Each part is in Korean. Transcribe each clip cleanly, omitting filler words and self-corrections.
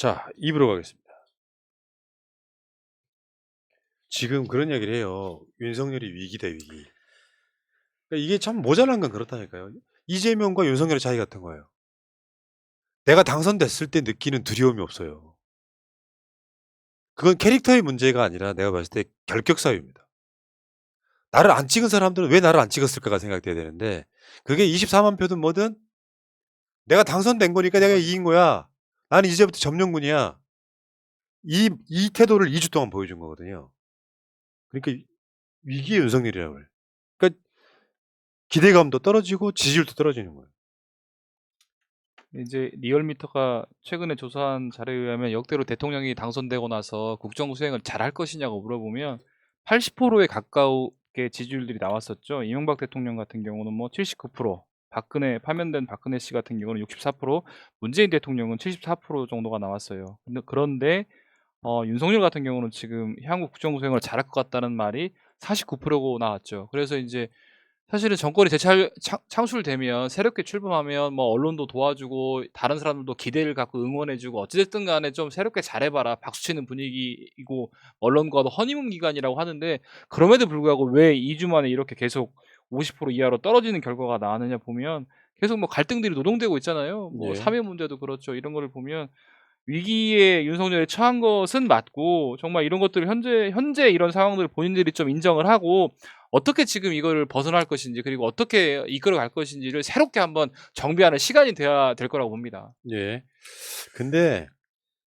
자, 2부로 가겠습니다. 지금 그런 이야기를 해요. 윤석열이 위기다, 위기. 그러니까 이게 참 모자란 건 그렇다니까요. 이재명과 윤석열의 차이 같은 거예요. 내가 당선됐을 때 느끼는 두려움이 없어요. 그건 캐릭터의 문제가 아니라 내가 봤을 때 결격 사유입니다. 나를 안 찍은 사람들은 왜 나를 안 찍었을까가 생각돼야 되는데 그게 24만 표든 뭐든 내가 당선된 거니까 내가 이긴 거야. 나는 이제부터 점령군이야. 이 태도를 2주 동안 보여준 거거든요. 그러니까 위기의 윤석열이라고 해요. 그러니까 기대감도 떨어지고 지지율도 떨어지는 거예요. 이제 리얼미터가 최근에 조사한 자료에 의하면 역대로 대통령이 당선되고 나서 국정 수행을 잘할 것이냐고 물어보면 80%에 가까우게 지지율들이 나왔었죠. 이명박 대통령 같은 경우는 뭐 79%, 박근혜 파면된 박근혜 씨 같은 경우는 64%, 문재인 대통령은 74% 정도가 나왔어요. 그런데 윤석열 같은 경우는 지금 향후 국정 수행을 잘할 것 같다는 말이 49%고 나왔죠. 그래서 이제 사실은 정권이 창출되면 새롭게 출범하면 뭐 언론도 도와주고 다른 사람들도 기대를 갖고 응원해주고 어찌됐든 간에 좀 새롭게 잘해봐라 박수치는 분위기이고 언론과도 허니문 기간이라고 하는데 그럼에도 불구하고 왜 2주 만에 이렇게 계속 50% 이하로 떨어지는 결과가 나왔느냐 보면 계속 뭐 갈등들이 노동되고 있잖아요. 뭐 예. 사회 문제도 그렇죠. 이런 거를 보면 위기에 윤석열이 처한 것은 맞고 정말 이런 것들을 현재 이런 상황들을 본인들이 좀 인정을 하고 어떻게 지금 이거를 벗어날 것인지 그리고 어떻게 이끌어갈 것인지를 새롭게 한번 정비하는 시간이 돼야 될 거라고 봅니다. 예. 근데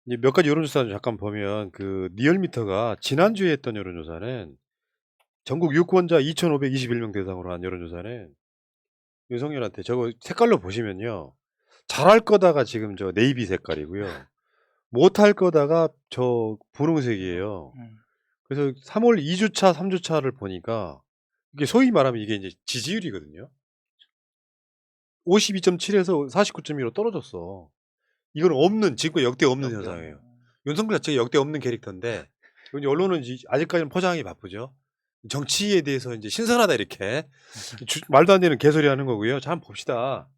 이제 몇 가지 여론조사를 잠깐 보면 그 리얼미터가 지난주에 했던 여론조사는 전국 유권자 2,521명 대상으로 한 여론조사는 윤석열한테 저거 색깔로 보시면요. 잘할 거다가 지금 저 네이비 색깔이고요. 못할 거다가 저 분홍색이에요. 그래서 3월 2주차, 3주차를 보니까 이게 소위 말하면 이게 이제 지지율이거든요. 52.7에서 49.2로 떨어졌어. 이건 없는 지금 역대 없는 현상이에요. 윤석열 자체가 역대 없는 캐릭터인데 이제 언론은 아직까지는 포장하기 바쁘죠. 정치에 대해서 이제 신선하다 이렇게 말도 안 되는 개소리 하는 거고요. 자, 한번 봅시다.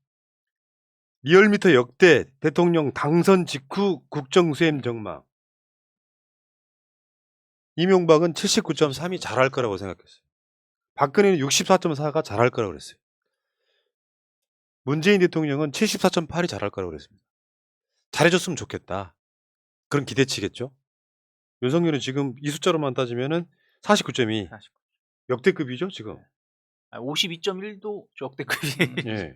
리얼미터 역대 대통령 당선 직후 국정수행 전망. 이명박은 79.3이 잘할 거라고 생각했어요. 박근혜는 64.4가 잘할 거라고 그랬어요. 문재인 대통령은 74.8이 잘할 거라고 그랬습니다. 잘해줬으면 좋겠다. 그런 기대치겠죠. 윤석열은 지금 이 숫자로만 따지면은 49.2. 역대급이죠, 지금. 52.1도 역대급이. 예.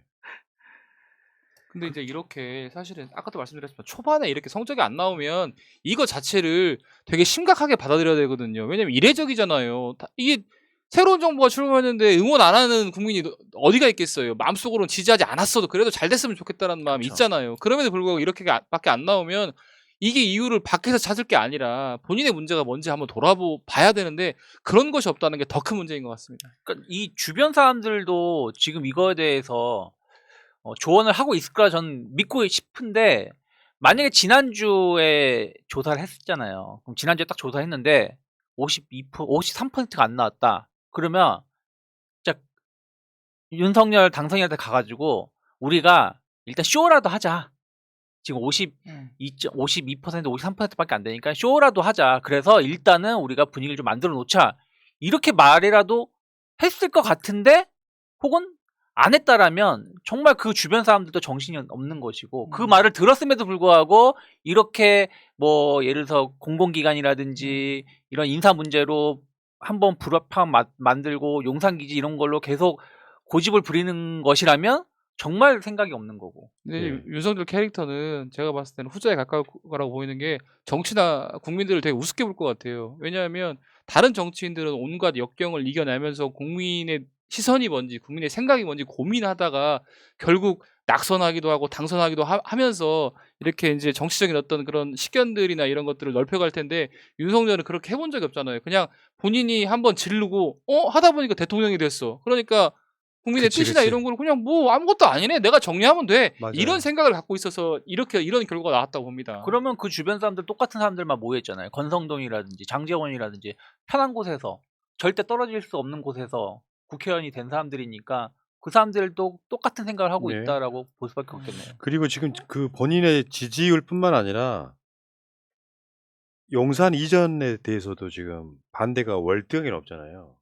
근데 이제 이렇게 사실은 아까도 말씀드렸지만 초반에 이렇게 성적이 안 나오면 이거 자체를 되게 심각하게 받아들여야 되거든요. 왜냐면 이례적이잖아요. 이게 새로운 정부가 출범했는데 응원 안 하는 국민이 어디가 있겠어요. 마음속으로는 지지하지 않았어도 그래도 잘 됐으면 좋겠다는 마음이 그쵸. 있잖아요. 그럼에도 불구하고 이렇게밖에 안 나오면 이게 이유를 밖에서 찾을 게 아니라 본인의 문제가 뭔지 한번 돌아봐야 되는데 그런 것이 없다는 게 더 큰 문제인 것 같습니다. 그러니까 이 주변 사람들도 지금 이거에 대해서 조언을 하고 있을 거라 전 믿고 싶은데 만약에 지난주에 조사를 했었잖아요. 그럼 지난주에 딱 조사했는데 52%, 53%가 안 나왔다. 그러면 진짜 윤석열 당선인한테 가가지고 우리가 일단 쇼라도 하자. 지금 52%, 53%밖에 안 되니까 쇼라도 하자. 그래서 일단은 우리가 분위기를 좀 만들어 놓자. 이렇게 말이라도 했을 것 같은데 혹은 안 했다라면 정말 그 주변 사람들도 정신이 없는 것이고 그 말을 들었음에도 불구하고 이렇게 뭐 예를 들어서 공공기관이라든지 이런 인사 문제로 한번 불협화 만들고 용산기지 이런 걸로 계속 고집을 부리는 것이라면 정말 생각이 없는 거고. 근데 예. 윤석열 캐릭터는 제가 봤을 때는 후자에 가까울 거라고 보이는 게 정치나 국민들을 되게 우습게 볼 것 같아요. 왜냐하면 다른 정치인들은 온갖 역경을 이겨내면서 국민의 시선이 뭔지 국민의 생각이 뭔지 고민하다가 결국 낙선하기도 하고 당선하기도 하면서 이렇게 이제 정치적인 어떤 그런 식견들이나 이런 것들을 넓혀갈 텐데 윤석열은 그렇게 해본 적이 없잖아요. 그냥 본인이 한번 지르고 하다 보니까 대통령이 됐어. 그러니까 국민의 그치, 뜻이나 그치. 이런 걸 그냥 뭐 아무것도 아니네. 내가 정리하면 돼. 맞아요. 이런 생각을 갖고 있어서 이런 결과가 나왔다고 봅니다. 그러면 그 주변 사람들 똑같은 사람들만 모여 있잖아요. 권성동이라든지 장제원이라든지 편한 곳에서 절대 떨어질 수 없는 곳에서 국회의원이 된 사람들이니까 그 사람들도 똑같은 생각을 하고 네. 있다라고 볼 수밖에 없겠네요. 그리고 지금 그 본인의 지지율뿐만 아니라 용산 이전에 대해서도 지금 반대가 월등히 높잖아요.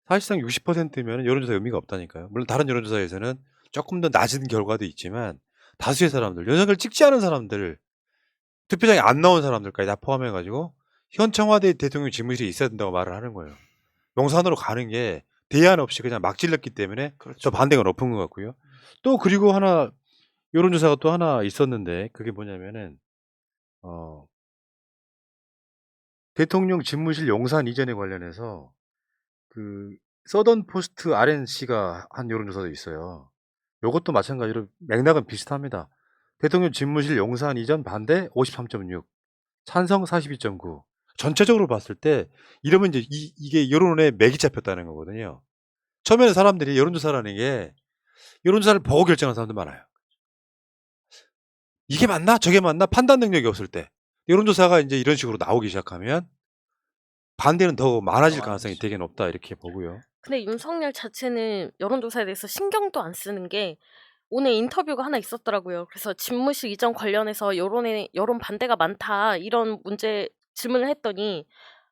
사실상 60%면 여론조사 의미가 없다니까요. 물론 다른 여론조사에서는 조금 더 낮은 결과도 있지만 다수의 사람들, 윤석열 찍지 않은 사람들, 투표장에 안 나온 사람들까지 다 포함해가지고 현 청와대 대통령 집무실에 있어야 된다고 말을 하는 거예요. 용산으로 가는 게 대안 없이 그냥 막 질렀기 때문에 저 반대가 높은 것 같고요. 또 그리고 하나 여론조사가 또 하나 있었는데 그게 뭐냐면은 대통령 집무실 용산 이전에 관련해서 그 서던 포스트 RNC가 한 여론조사도 있어요. 요것도 마찬가지로 맥락은 비슷합니다. 대통령 집무실 용산 이전 반대 53.6, 찬성 42.9. 전체적으로 봤을 때 이러면 이제 이게 여론에 맥이 잡혔다는 거거든요. 처음에는 사람들이 여론조사라는 게 여론조사를 보고 결정하는 사람도 많아요. 이게 맞나 저게 맞나 판단 능력이 없을 때 여론조사가 이제 이런 식으로 나오기 시작하면 반대는 더 많아질 가능성이 되게 높다 이렇게 보고요. 근데 윤석열 자체는 여론조사에 대해서 신경도 안 쓰는 게 오늘 인터뷰가 하나 있었더라고요. 그래서 집무실 이전 관련해서 여론 반대가 많다 이런 문제 질문을 했더니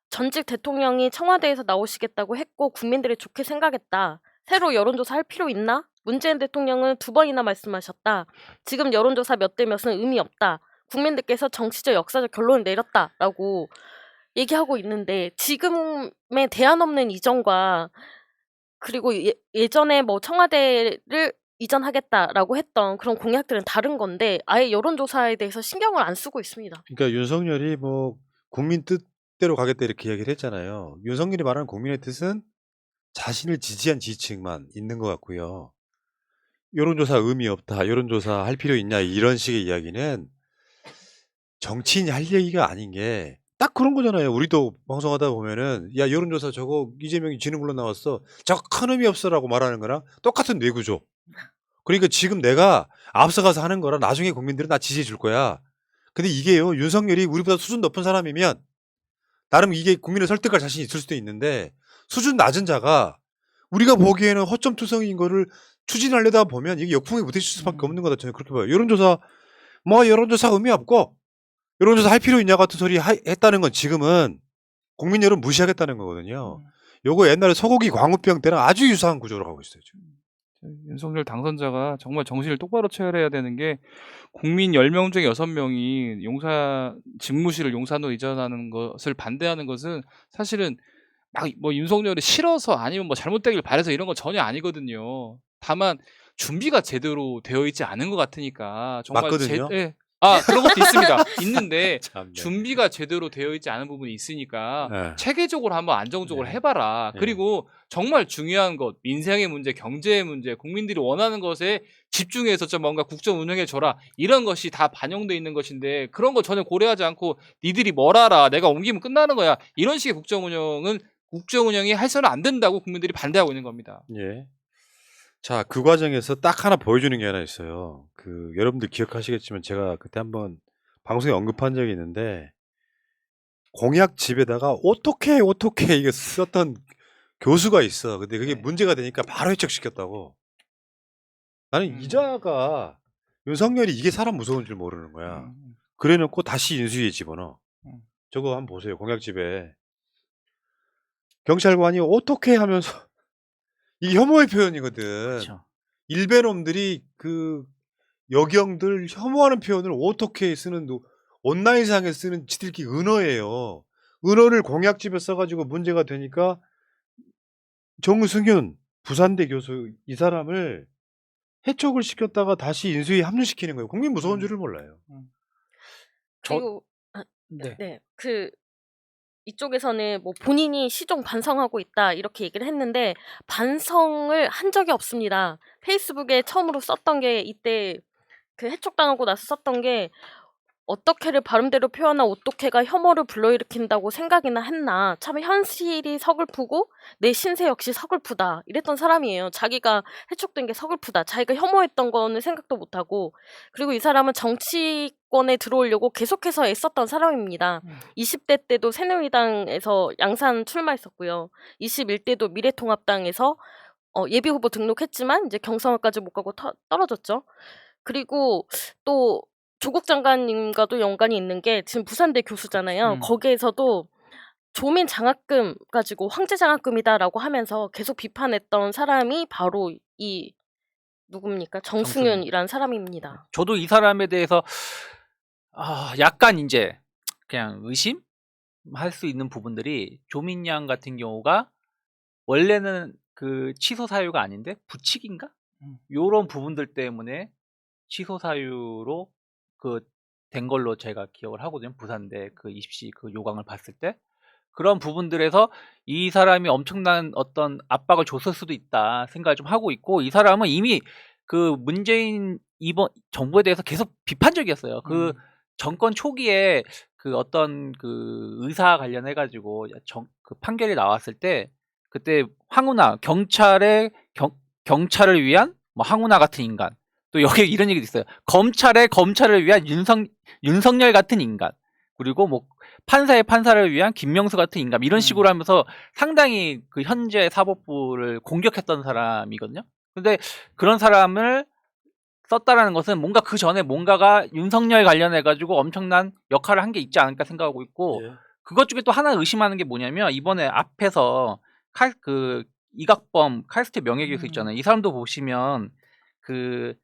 전직 대통령이 청와대에서 나오시겠다고 했고 국민들이 좋게 생각했다. 새로 여론조사 할 필요 있나? 문재인 대통령은 2번이나 말씀하셨다. 지금 여론조사 몇 대 몇은 의미 없다. 국민들께서 정치적 역사적 결론을 내렸다라고 얘기하고 있는데 지금의 대안 없는 이전과 그리고 예전에 뭐 청와대를 이전하겠다라고 했던 그런 공약들은 다른 건데 아예 여론조사에 대해서 신경을 안 쓰고 있습니다. 그러니까 윤석열이 뭐 국민 뜻대로 가겠다 이렇게 얘기를 했잖아요. 윤석열이 말하는 국민의 뜻은 자신을 지지한 지지층만 있는 것 같고요. 여론조사 의미 없다, 여론조사 할 필요 있냐 이런 식의 이야기는 정치인이 할 얘기가 아닌 게 딱 그런 거잖아요. 우리도 방송하다 보면은 야 여론조사 저거 이재명이 지는 걸로 나왔어. 저거 큰 의미 없어라고 말하는 거랑 똑같은 뇌구조. 그러니까 지금 내가 앞서가서 하는 거라 나중에 국민들은 나 지지해 줄 거야. 근데 이게요. 윤석열이 우리보다 수준 높은 사람이면 나름 이게 국민을 설득할 자신이 있을 수도 있는데 수준 낮은 자가 우리가 보기에는 허점투성인 거를 추진하려다 보면 이게 역풍에 부딪힐 수밖에 없는 거다. 저는 그렇게 봐요. 여론조사 뭐 여론조사 의미 없고 여론조사 할 필요 있냐 같은 소리 했다는 건 지금은 국민 여론 무시하겠다는 거거든요. 요거 옛날에 소고기 광우병 때랑 아주 유사한 구조로 가고 있어요. 지금. 윤석열 당선자가 정말 정신을 똑바로 차려야 되는 게 국민 10명 중에 6명이 용산 집무실을 용산으로 이전하는 것을 반대하는 것은 사실은 막 뭐 윤석열이 싫어서 아니면 뭐 잘못되길 바라서 이런 건 전혀 아니거든요. 다만 준비가 제대로 되어 있지 않은 것 같으니까 정말 맞거든요. 예. 그런 것도 있습니다. 있는데 참네. 준비가 제대로 되어 있지 않은 부분이 있으니까 네. 체계적으로 한번 안정적으로 네. 해봐라. 네. 그리고 정말 중요한 것, 민생의 문제, 경제의 문제, 국민들이 원하는 것에 집중해서 좀 뭔가 국정 운영해줘라. 이런 것이 다 반영돼 있는 것인데 그런 거 전혀 고려하지 않고 니들이 뭘 알아. 내가 옮기면 끝나는 거야. 이런 식의 국정 운영이 해서는 안 된다고 국민들이 반대하고 있는 겁니다. 예. 자, 그 과정에서 딱 하나 보여주는 게 하나 있어요. 여러분들 기억하시겠지만 제가 그때 한번 방송에 언급한 적이 있는데 공약집에다가 어떻게 이거 썼던 교수가 있어. 근데 그게 네. 문제가 되니까 바로 해촉시켰다고. 나는 이자가 윤석열이 이게 사람 무서운 줄 모르는 거야. 그래놓고 다시 인수위에 집어넣어. 저거 한번 보세요. 공약집에 경찰관이 어떻게 하면서 이게 혐오의 표현이거든. 그렇죠. 일베놈들이 여경들 혐오하는 표현을 어떻게 쓰는 온라인상에 쓰는 지들끼리 은어예요. 은어를 공약집에 써가지고 문제가 되니까 정승윤 부산대 교수 이 사람을 해촉을 시켰다가 다시 인수위에 합류시키는 거예요. 국민 무서운 줄을 몰라요. 그리고 네. 네, 이쪽에서는 뭐 본인이 시종 반성하고 있다 이렇게 얘기를 했는데 반성을 한 적이 없습니다. 페이스북에 처음으로 썼던 게 이때 해촉당하고 나서 썼던 게 어떻게를 발음대로 표현한 어떻게가 혐오를 불러일으킨다고 생각이나 했나. 참 현실이 서글프고 내 신세 역시 서글프다. 이랬던 사람이에요. 자기가 해촉된 게 서글프다. 자기가 혐오했던 거는 생각도 못하고. 그리고 이 사람은 정치권에 들어오려고 계속해서 애썼던 사람입니다. 20대 때도 새누리당에서 양산 출마했었고요. 21대도 미래통합당에서 예비후보 등록했지만 이제 경선까지 못 가고 떨어졌죠. 그리고 또 조국 장관님과도 연관이 있는 게 지금 부산대 교수잖아요. 음. 거기에서도 조민 장학금 가지고 황제 장학금이다라고 하면서 계속 비판했던 사람이 바로 이 누굽니까? 정승윤이란 사람입니다. 저도 이 사람에 대해서 약간 이제 그냥 의심할 수 있는 부분들이 조민양 같은 경우가 원래는 그 취소 사유가 아닌데 부칙인가? 요런 부분들 때문에 취소 사유로 그 된 걸로 제가 기억을 하거든요. 부산대 그 입시 그 요강을 봤을 때. 그런 부분들에서 이 사람이 엄청난 어떤 압박을 줬을 수도 있다 생각을 좀 하고 있고, 이 사람은 이미 그 문재인 이번 정부에 대해서 계속 비판적이었어요. 그 정권 초기에 그 어떤 그 의사 관련해 가지고 그 판결이 나왔을 때 그때 황운하 경찰을 위한 뭐 황운하 같은 인간, 또 여기 이런 얘기도 있어요. 검찰을 위한 윤석열 같은 인간, 그리고 뭐 판사를 위한 김명수 같은 인간, 이런 식으로 하면서 상당히 그 현재 사법부를 공격했던 사람이거든요. 근데 그런 사람을 썼다라는 것은 뭔가 그 전에 뭔가가 윤석열 관련해 가지고 엄청난 역할을 한 게 있지 않을까 생각하고 있고, 예. 그것 중에 또 하나 의심하는 게 뭐냐면, 이번에 앞에서 이각범 카이스트 명예교수 있잖아요. 이 사람도 보시면 그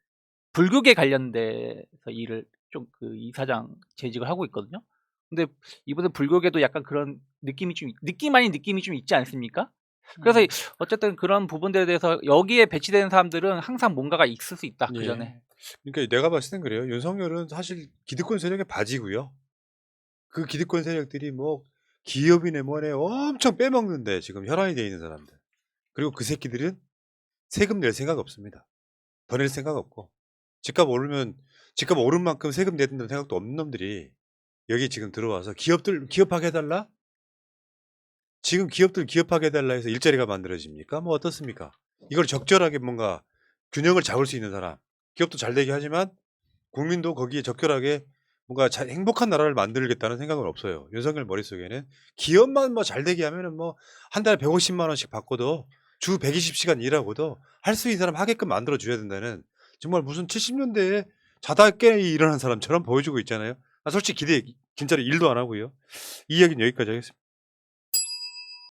불교계 관련돼서 일을 좀 그 이사장 재직을 하고 있거든요. 근데 이번에 불교계도 약간 그런 느낌 아닌 느낌이 좀 있지 않습니까? 그래서 어쨌든 그런 부분들에 대해서 여기에 배치되는 사람들은 항상 뭔가가 있을 수 있다. 그 전에. 그러니까 내가 봤을 땐 그래요. 윤석열은 사실 기득권 세력의 바지고요. 그 기득권 세력들이 뭐 기업이네 뭐네 엄청 빼먹는데 지금 혈안이 돼 있는 사람들. 그리고 그 새끼들은 세금 낼 생각 없습니다. 더 낼 생각 없고 집값 오른 만큼 세금 내야 된다는 생각도 없는 놈들이 여기 지금 들어와서 기업하게 해달라? 지금 기업하게 해달라 해서 일자리가 만들어집니까? 뭐 어떻습니까? 이걸 적절하게 뭔가 균형을 잡을 수 있는 사람. 기업도 잘 되게 하지만 국민도 거기에 적절하게 뭔가 행복한 나라를 만들겠다는 생각은 없어요. 윤석열 머릿속에는 기업만 뭐 잘 되게 하면은 뭐 한 달에 150만 원씩 받고도 주 120시간 일하고도 할 수 있는 사람 하게끔 만들어 줘야 된다는, 정말 무슨 70년대에 자다 깨 일어난 사람처럼 보여주고 있잖아요. 솔직히 진짜로 일도 안 하고요. 이 이야기는 여기까지 하겠습니다.